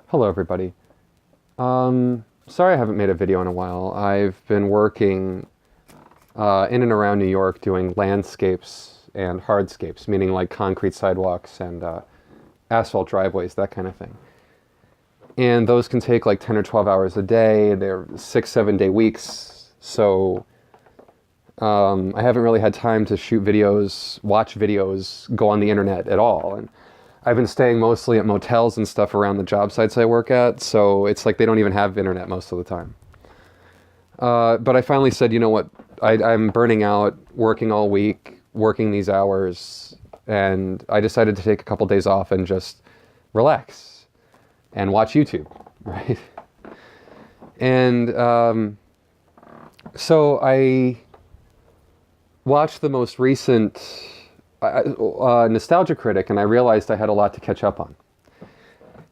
Hello, everybody. Sorry I haven't made a video in a while. I've been working in and around New York doing landscapes and hardscapes, meaning like concrete sidewalks and asphalt driveways, that kind of thing. And those can take like 10 or 12 hours a day. They're 6, 7 day weeks. So I haven't really had time to shoot videos, watch videos, go on the internet at all. And I've been staying mostly at motels and stuff around the job sites I work at, so it's like they don't even have internet most of the time. But I finally said, you know what, I'm burning out, working all week, working these hours, and I decided to take a couple days off and just relax and watch YouTube, right? And so I watched the most recent Nostalgia Critic, and I realized I had a lot to catch up on.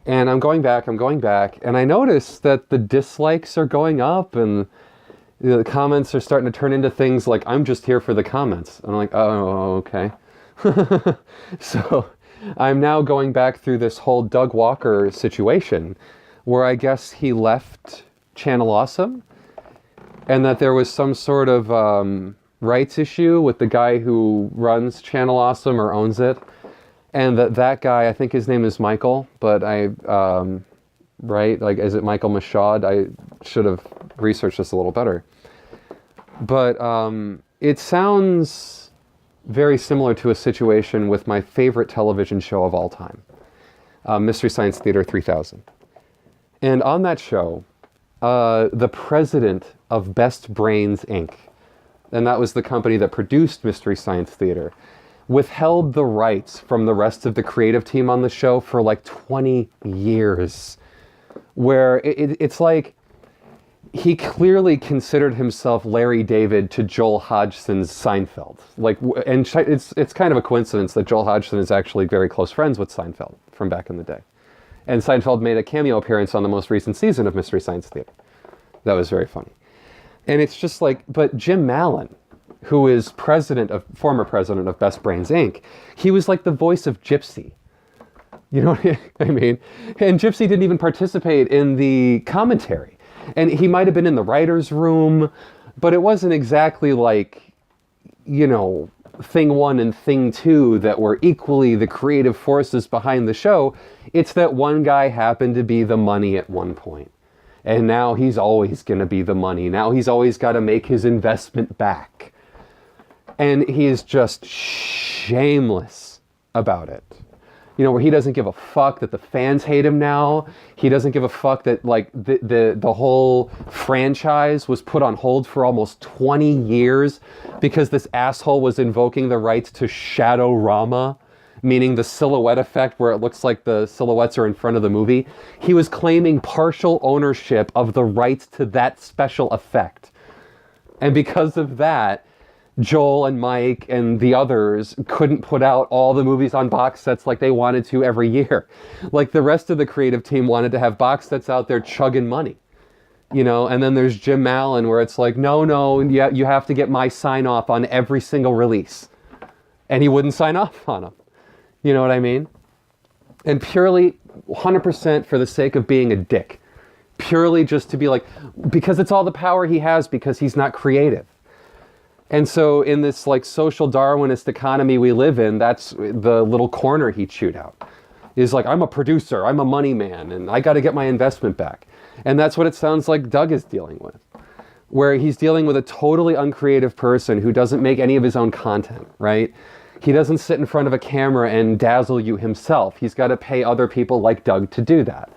And I'm going back, and I noticed that the dislikes are going up, and the comments are starting to turn into things like, I'm just here for the comments. And I'm like, oh, okay. So I'm now going back through this whole Doug Walker situation, where I guess he left Channel Awesome, and that there was some sort of rights issue with the guy who runs Channel Awesome or owns it, and that guy, I think his name is Michael, but right, like, is it Michael Mashad? I should have researched this a little better. But it sounds very similar to a situation with my favorite television show of all time, Mystery Science Theater 3000. And on that show, the president of Best Brains, Inc., and that was the company that produced Mystery Science Theater, withheld the rights from the rest of the creative team on the show for like 20 years. Where it's like he clearly considered himself Larry David to Joel Hodgson's Seinfeld. And it's kind of a coincidence that Joel Hodgson is actually very close friends with Seinfeld from back in the day. And Seinfeld made a cameo appearance on the most recent season of Mystery Science Theater. That was very funny. And it's just like, but Jim Mallon, who is former president of Best Brains, Inc., he was like the voice of Gypsy. You know what I mean? And Gypsy didn't even participate in the commentary. And he might have been in the writer's room, but it wasn't exactly like, you know, thing one and thing two that were equally the creative forces behind the show. It's that one guy happened to be the money at one point. And now he's always going to be the money. Now he's always got to make his investment back. And he is just shameless about it. You know, where he doesn't give a fuck that the fans hate him now. He doesn't give a fuck that, like, the whole franchise was put on hold for almost 20 years because this asshole was invoking the rights to Shadow-Rama, meaning the silhouette effect where it looks like the silhouettes are in front of the movie. He was claiming partial ownership of the rights to that special effect. And because of that, Joel and Mike and the others couldn't put out all the movies on box sets like they wanted to every year. Like the rest of the creative team wanted to have box sets out there chugging money. You know, and then there's Jim Mallon where it's like, no, you have to get my sign off on every single release. And he wouldn't sign off on them. You know what I mean? And purely 100% for the sake of being a dick. Purely just to be like, because it's all the power he has because he's not creative. And so in this like social Darwinist economy we live in, that's the little corner he chewed out. Is like, I'm a producer, I'm a money man, and I got to get my investment back. And that's what it sounds like Doug is dealing with. Where he's dealing with a totally uncreative person who doesn't make any of his own content, right? He doesn't sit in front of a camera and dazzle you himself. He's got to pay other people like Doug to do that.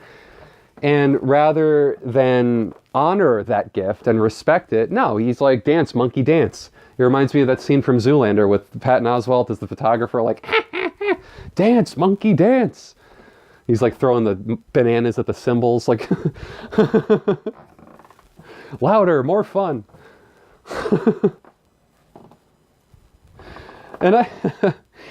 And rather than honor that gift and respect it, no, he's like, dance, monkey, dance. It reminds me of that scene from Zoolander with Patton Oswalt as the photographer, like, dance, monkey, dance. He's like throwing the bananas at the cymbals, like, louder, more fun. And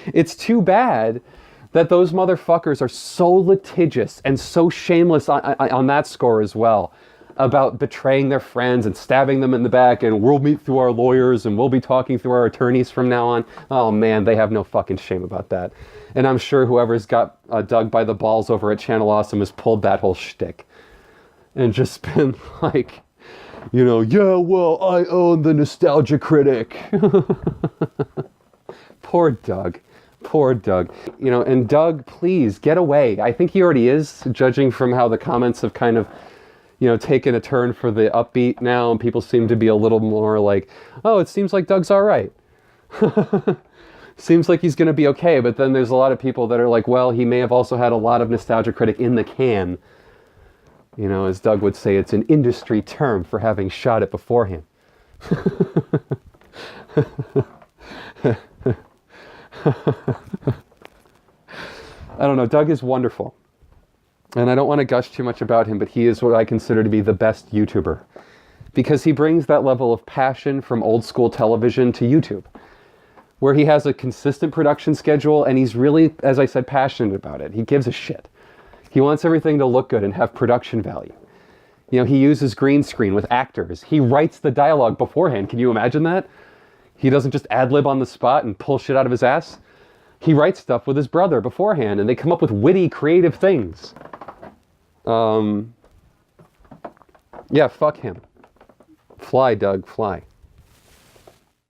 it's too bad that those motherfuckers are so litigious and so shameless on that score as well. about betraying their friends and stabbing them in the back, and we'll meet through our lawyers and we'll be talking through our attorneys from now on. Oh man, they have no fucking shame about that. And I'm sure whoever's got Doug by the balls over at Channel Awesome has pulled that whole shtick and just been like, you know, yeah, well, I own the Nostalgia Critic. Poor Doug. Poor Doug. You know, and Doug, please get away. I think he already is, judging from how the comments have kind of, you know, taken a turn for the upbeat now, and people seem to be a little more like, oh, it seems like Doug's all right. Seems like he's going to be okay, but then there's a lot of people that are like, well, he may have also had a lot of Nostalgia Critic in the can. You know, as Doug would say, it's an industry term for having shot it beforehand. I don't know, Doug is wonderful. And I don't want to gush too much about him, but he is what I consider to be the best YouTuber. Because he brings that level of passion from old school television to YouTube, where he has a consistent production schedule and he's really, as I said, passionate about it. He gives a shit. He wants everything to look good and have production value. You know, he uses green screen with actors. He writes the dialogue beforehand. Can you imagine that? He doesn't just ad-lib on the spot and pull shit out of his ass. He writes stuff with his brother beforehand, and they come up with witty, creative things. Yeah, fuck him. Fly, Doug, fly.